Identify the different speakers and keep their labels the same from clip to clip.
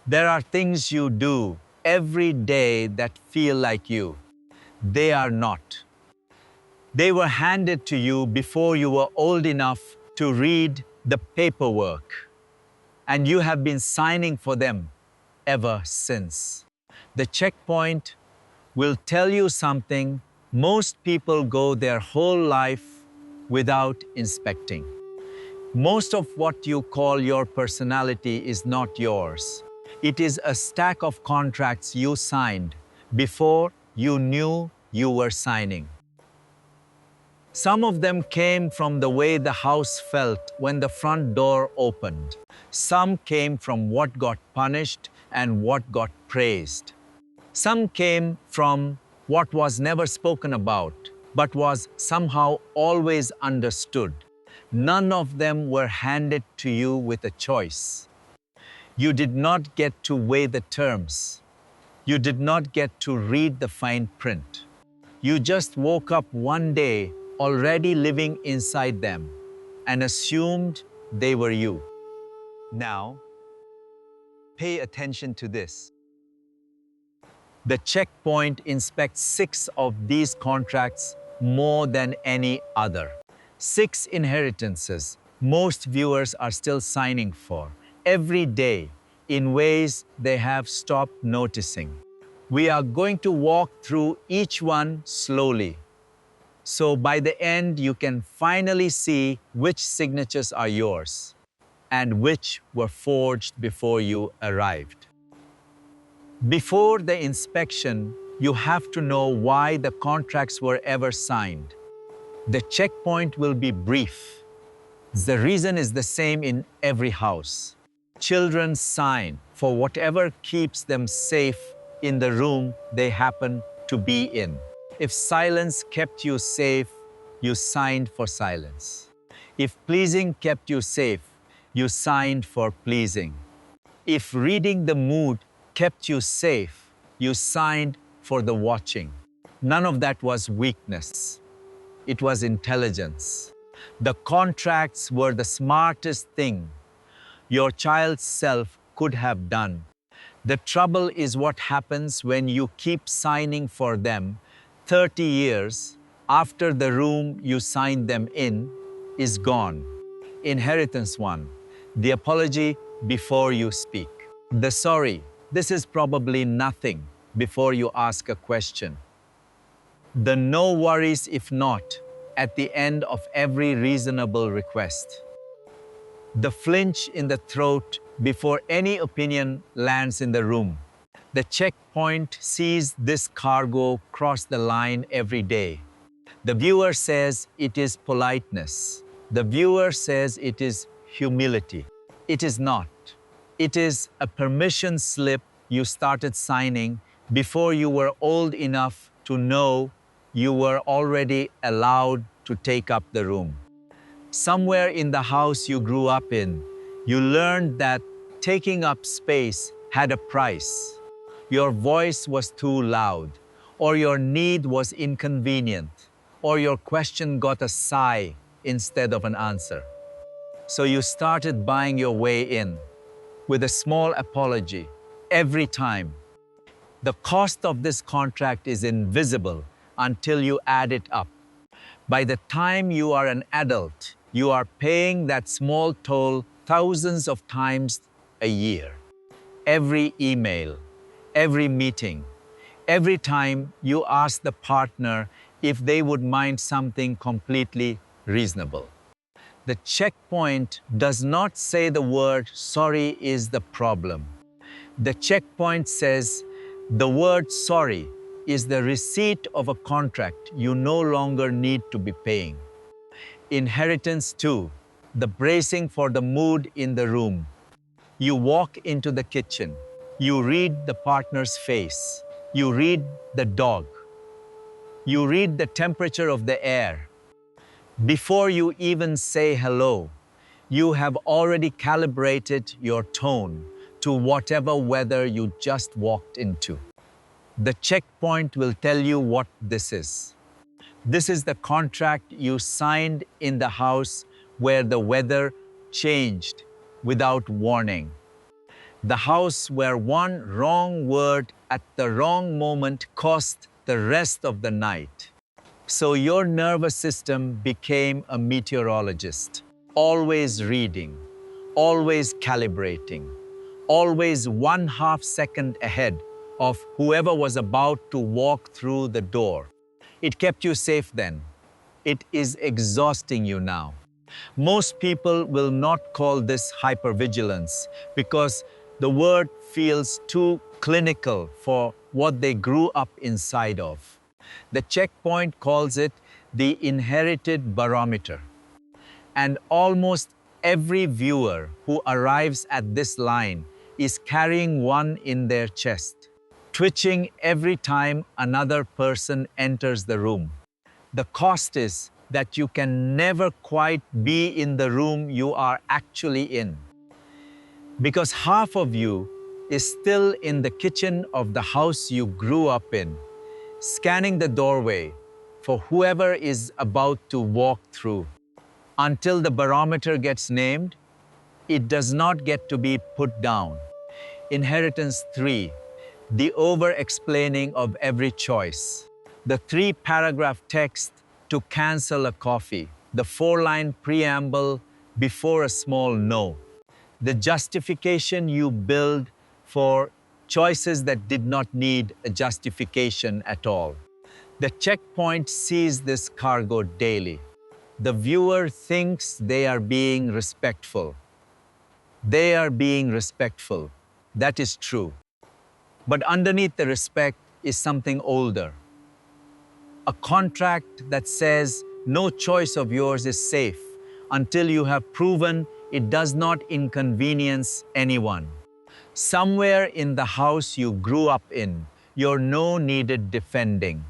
Speaker 1: There are things you do every day that feel like you. They are not. They were handed to you before you were old enough to read the paperwork, and you have been signing for them ever since. The checkpoint will tell you something most people go their whole life without inspecting. Most of what you call your personality is not yours. It is a stack of contracts you signed before you knew you were signing. Some of them came from the way the house felt when the front door opened. Some came from what got punished and what got praised. Some came from what was never spoken about, but was somehow always understood. None of them were handed to you with a choice. You did not get to weigh the terms. You did not get to read the fine print. You just woke up one day already living inside them and assumed they were you. Now, pay attention to this. The checkpoint inspects 6 of these contracts more than any other. 6 inheritances most viewers are still signing for every day in ways they have stopped noticing. We are going to walk through each one slowly, so by the end you can finally see which signatures are yours and which were forged before you arrived. Before the inspection, you have to know why the contracts were ever signed. The checkpoint will be brief. The reason is the same in every house. Children sign for whatever keeps them safe in the room they happen to be in. If silence kept you safe, you signed for silence. If pleasing kept you safe, you signed for pleasing. If reading the mood kept you safe, you signed for the watching. None of that was weakness. It was intelligence. The contracts were the smartest thing your child's self could have done. The trouble is what happens when you keep signing for them 30 years after the room you signed them in is gone. Inheritance 1. The apology before you speak. The sorry, this is probably nothing, before you ask a question. The no worries if not at the end of every reasonable request. The flinch in the throat before any opinion lands in the room. The checkpoint sees this cargo cross the line every day. The viewer says it is politeness. The viewer says it is humility. It is not. It is a permission slip you started signing before you were old enough to know you were already allowed to take up the room. Somewhere in the house you grew up in, you learned that taking up space had a price. Your voice was too loud, or your need was inconvenient, or your question got a sigh instead of an answer. So you started buying your way in with a small apology every time. The cost of this contract is invisible until you add it up. By the time you are an adult, you are paying that small toll thousands of times a year. Every email, every meeting, every time you ask the partner if they would mind something completely reasonable. The checkpoint does not say the word sorry is the problem. The checkpoint says the word sorry is the receipt of a contract you no longer need to be paying. Inheritance 2, the bracing for the mood in the room. You walk into the kitchen. You read the partner's face. You read the dog. You read the temperature of the air. Before you even say hello, you have already calibrated your tone to whatever weather you just walked into. The checkpoint will tell you what this is. This is the contract you signed in the house where the weather changed without warning. The house where one wrong word at the wrong moment cost the rest of the night. So your nervous system became a meteorologist, always reading, always calibrating, always 1/2 second ahead of whoever was about to walk through the door. It kept you safe then. It is exhausting you now. Most people will not call this hypervigilance because the word feels too clinical for what they grew up inside of. The checkpoint calls it the inherited barometer. And almost every viewer who arrives at this line is carrying one in their chest, twitching every time another person enters the room. The cost is that you can never quite be in the room you are actually in, because half of you is still in the kitchen of the house you grew up in, scanning the doorway for whoever is about to walk through. Until the barometer gets named, it does not get to be put down. Inheritance 3, the over-explaining of every choice. The 3-paragraph text to cancel a coffee. The 4-line preamble before a small no. The justification you build for choices that did not need a justification at all. The checkpoint sees this cargo daily. The viewer thinks they are being respectful. They are being respectful. That is true. But underneath the respect is something older. A contract that says no choice of yours is safe until you have proven it does not inconvenience anyone. Somewhere in the house you grew up in, your no needed defending.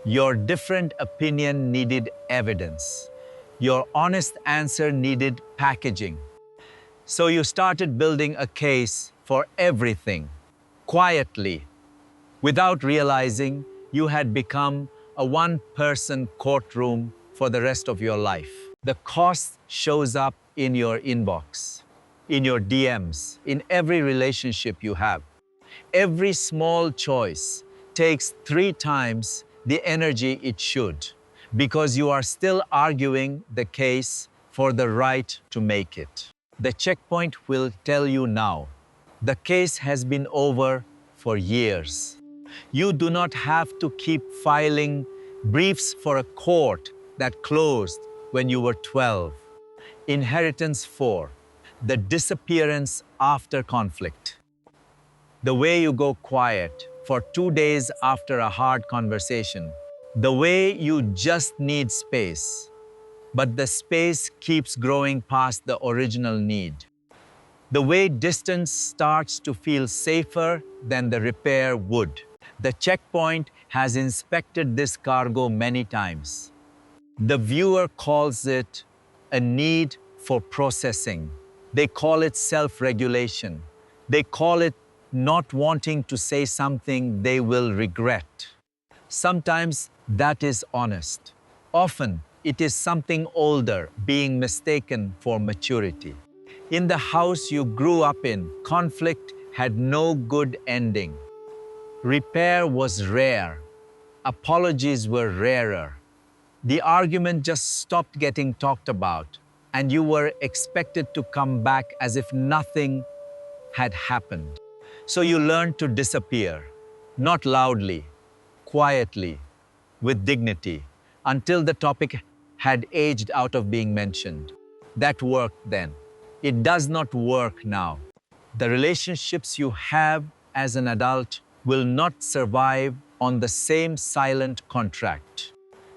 Speaker 1: Your different opinion needed evidence. Your honest answer needed packaging. So you started building a case for everything, quietly, without realizing you had become a one-person courtroom for the rest of your life. The cost shows up in your inbox, in your DMs, in every relationship you have. Every small choice takes 3 times the energy it should, because you are still arguing the case for the right to make it. The checkpoint will tell you now, the case has been over for years. You do not have to keep filing briefs for a court that closed when you were 12. Inheritance 4, the disappearance after conflict. The way you go quiet for 2 days after a hard conversation. The way you just need space, but the space keeps growing past the original need. The way distance starts to feel safer than the repair would. The checkpoint has inspected this cargo many times. The viewer calls it a need for processing. They call it self-regulation. They call it not wanting to say something they will regret. Sometimes that is honest. Often it is something older being mistaken for maturity. In the house you grew up in, conflict had no good ending. Repair was rare. Apologies were rarer. The argument just stopped getting talked about, and you were expected to come back as if nothing had happened. So you learned to disappear, not loudly, quietly, with dignity, until the topic had aged out of being mentioned. That worked then. It does not work now. The relationships you have as an adult will not survive on the same silent contract.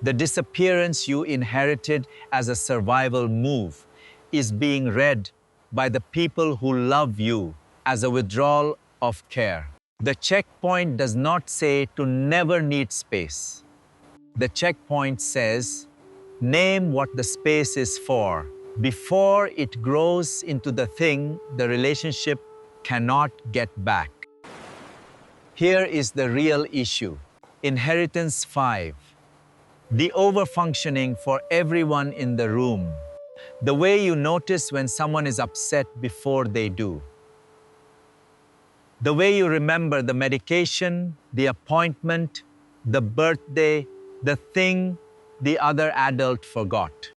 Speaker 1: The disappearance you inherited as a survival move is being read by the people who love you as a withdrawal of care. The checkpoint does not say to never need space. The checkpoint says, name what the space is for before it grows into the thing the relationship cannot get back. Here is the real issue. Inheritance 5. The overfunctioning for everyone in the room. The way you notice when someone is upset before they do. The way you remember the medication, the appointment, the birthday, the thing the other adult forgot.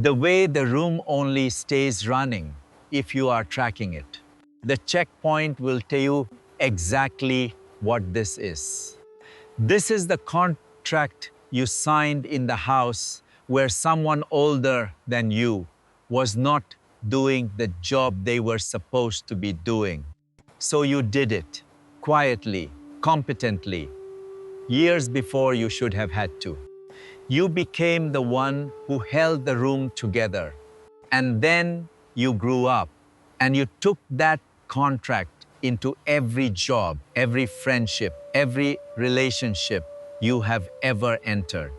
Speaker 1: The way the room only stays running if you are tracking it. The checkpoint will tell you exactly what this is. This is the contract you signed in the house where someone older than you was not doing the job they were supposed to be doing. So you did it quietly, competently, years before you should have had to. You became the one who held the room together. And then you grew up and you took that contract into every job, every friendship, every relationship you have ever entered.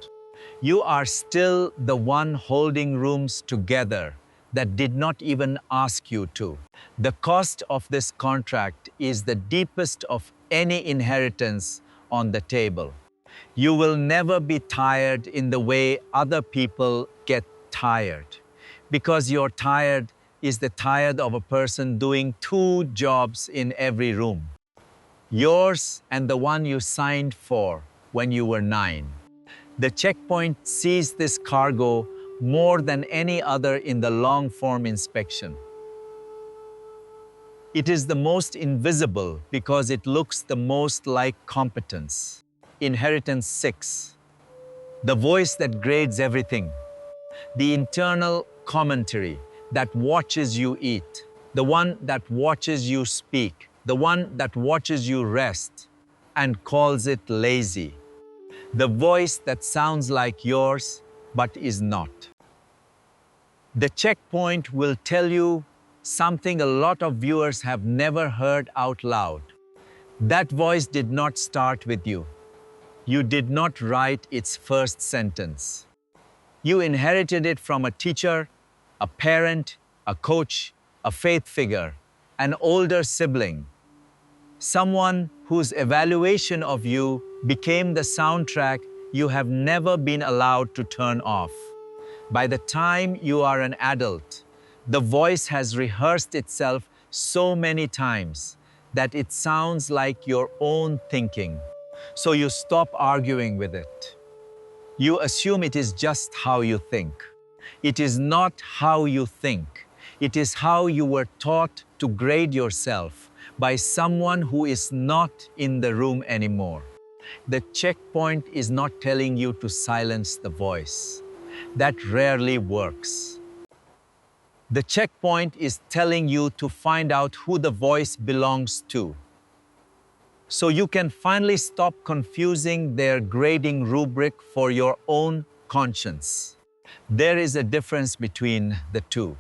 Speaker 1: You are still the one holding rooms together that did not even ask you to. The cost of this contract is the deepest of any inheritance on the table. You will never be tired in the way other people get tired. Because you're tired is the tired of a person doing 2 jobs in every room. Yours and the one you signed for when you were 9. The checkpoint sees this cargo more than any other in the long-form inspection. It is the most invisible because it looks the most like competence. Inheritance 6. The voice that grades everything. The internal commentary that watches you eat. The one that watches you speak. The one that watches you rest and calls it lazy. The voice that sounds like yours but is not. The checkpoint will tell you something a lot of viewers have never heard out loud. That voice did not start with you. You did not write its first sentence. You inherited it from a teacher, a parent, a coach, a faith figure, an older sibling. Someone whose evaluation of you became the soundtrack you have never been allowed to turn off. By the time you are an adult, the voice has rehearsed itself so many times that it sounds like your own thinking. So you stop arguing with it. You assume it is just how you think. It is not how you think. It is how you were taught to grade yourself by someone who is not in the room anymore. The checkpoint is not telling you to silence the voice. That rarely works. The checkpoint is telling you to find out who the voice belongs to, so you can finally stop confusing their grading rubric for your own conscience. There is a difference between the two.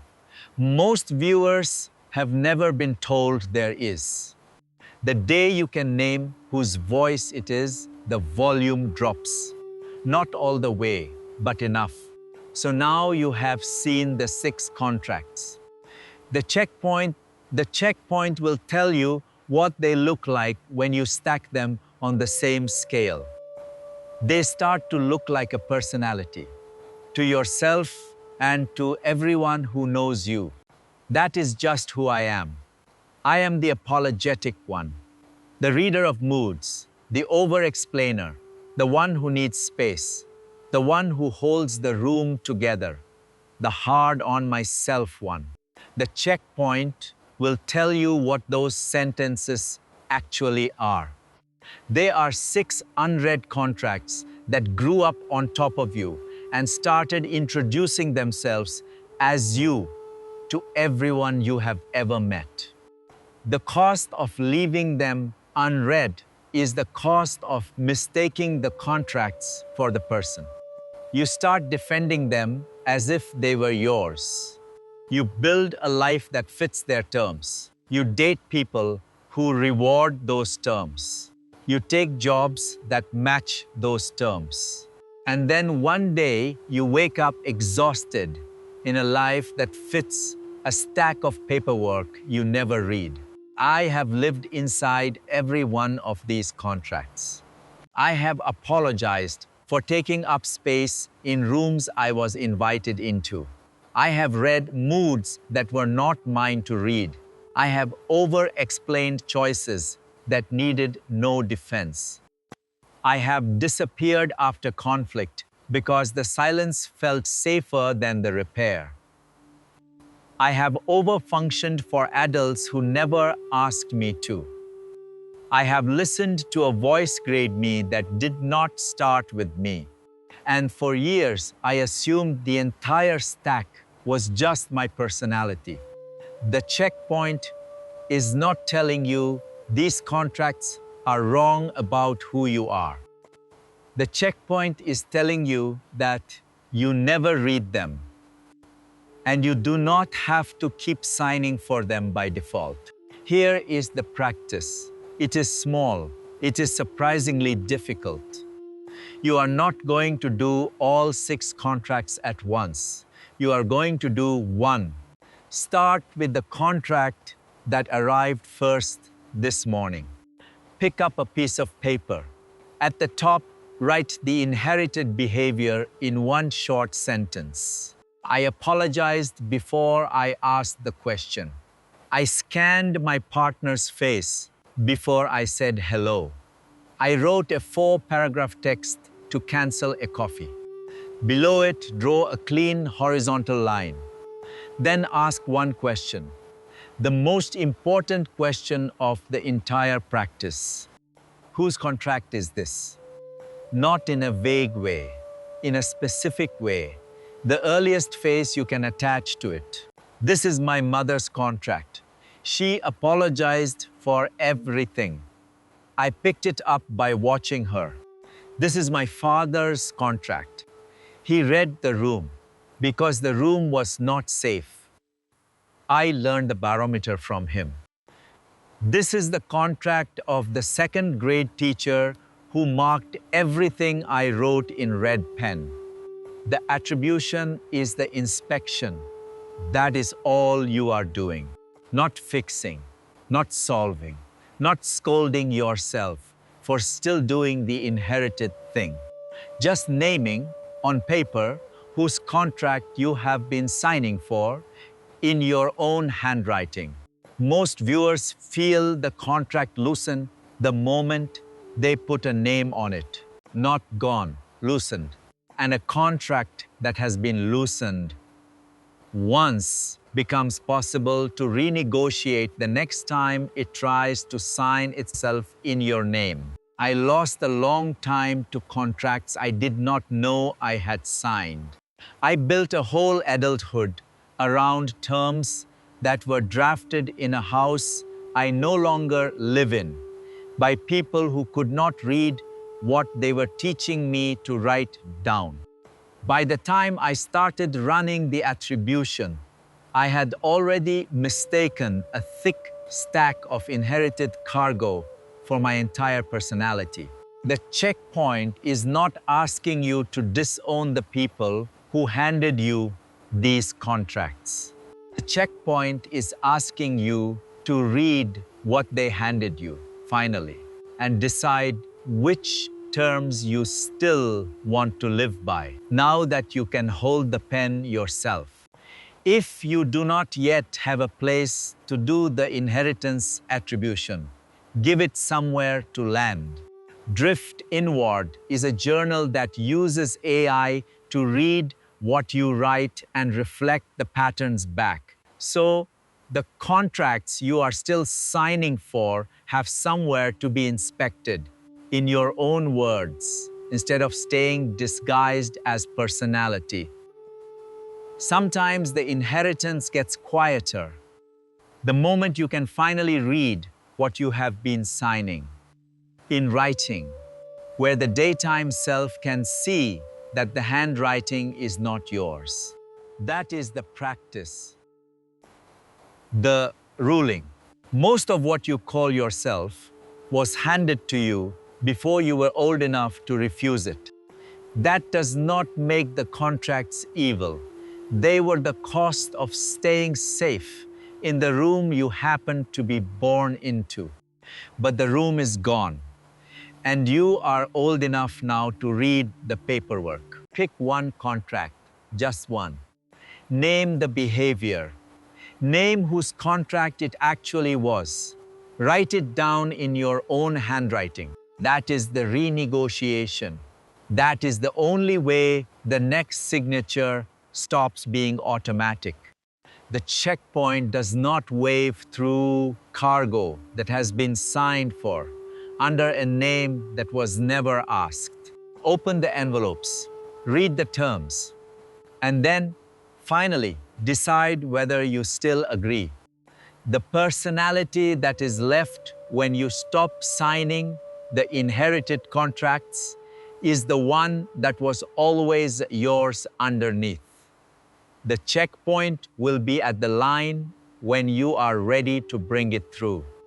Speaker 1: Most viewers have never been told there is. The day you can name whose voice it is, the volume drops. Not all the way, but enough. So now you have seen the 6 contracts. The checkpoint will tell you what they look like when you stack them on the same scale. They start to look like a personality, to yourself and to everyone who knows you. That is just who I am. I am the apologetic one, the reader of moods, the over-explainer, the one who needs space, the one who holds the room together, the hard-on-myself one. The checkpoint will tell you what those sentences actually are. They are 6 unread contracts that grew up on top of you and started introducing themselves as you to everyone you have ever met. The cost of leaving them unread is the cost of mistaking the contracts for the person. You start defending them as if they were yours. You build a life that fits their terms. You date people who reward those terms. You take jobs that match those terms. And then one day you wake up exhausted in a life that fits a stack of paperwork you never read. I have lived inside every one of these contracts. I have apologized for taking up space in rooms I was invited into. I have read moods that were not mine to read. I have over-explained choices that needed no defense. I have disappeared after conflict because the silence felt safer than the repair. I have overfunctioned for adults who never asked me to. I have listened to a voice grade me that did not start with me. And for years, I assumed the entire stack was just my personality. The checkpoint is not telling you these contracts are wrong about who you are. The checkpoint is telling you that you never read them and you do not have to keep signing for them by default. Here is the practice. It is small. It is surprisingly difficult. You are not going to do all 6 contracts at once. You are going to do one. Start with the contract that arrived first this morning. Pick up a piece of paper. At the top, write the inherited behavior in one short sentence. I apologized before I asked the question. I scanned my partner's face before I said hello. I wrote a 4-paragraph text to cancel a coffee. Below it, draw a clean horizontal line. Then ask one question, the most important question of the entire practice. Whose contract is this? Not in a vague way, in a specific way, the earliest phase you can attach to it. This is my mother's contract. She apologized for everything. I picked it up by watching her. This is my father's contract. He read the room because the room was not safe. I learned the barometer from him. This is the contract of the 2nd grade teacher who marked everything I wrote in red pen. The attribution is the inspection. That is all you are doing. Not fixing, not solving, not scolding yourself for still doing the inherited thing. Just naming on paper whose contract you have been signing for in your own handwriting. Most viewers feel the contract loosen the moment they put a name on it. Not gone, loosened. And a contract that has been loosened once becomes possible to renegotiate the next time it tries to sign itself in your name. I lost a long time to contracts I did not know I had signed. I built a whole adulthood around terms that were drafted in a house I no longer live in by people who could not read what they were teaching me to write down. By the time I started running the attribution, I had already mistaken a thick stack of inherited cargo for my entire personality. The checkpoint is not asking you to disown the people who handed you these contracts. The checkpoint is asking you to read what they handed you, finally, and decide which terms you still want to live by, now that you can hold the pen yourself. If you do not yet have a place to do the inheritance attribution, give it somewhere to land. Drift Inward is a journal that uses AI to read what you write and reflect the patterns back. So the contracts you are still signing for have somewhere to be inspected in your own words instead of staying disguised as personality. Sometimes the inheritance gets quieter the moment you can finally read what you have been signing. In writing, where the daytime self can see that the handwriting is not yours. That is the practice. The ruling. Most of what you call yourself was handed to you before you were old enough to refuse it. That does not make the contracts evil. They were the cost of staying safe in the room you happened to be born into. But the room is gone, and you are old enough now to read the paperwork. Pick one contract, just one. Name the behavior. Name whose contract it actually was. Write it down in your own handwriting. That is the renegotiation. That is the only way the next signature stops being automatic. The checkpoint does not wave through cargo that has been signed for under a name that was never asked. Open the envelopes, read the terms, and then finally decide whether you still agree. The personality that is left when you stop signing the inherited contracts is the one that was always yours underneath. The checkpoint will be at the line when you are ready to bring it through.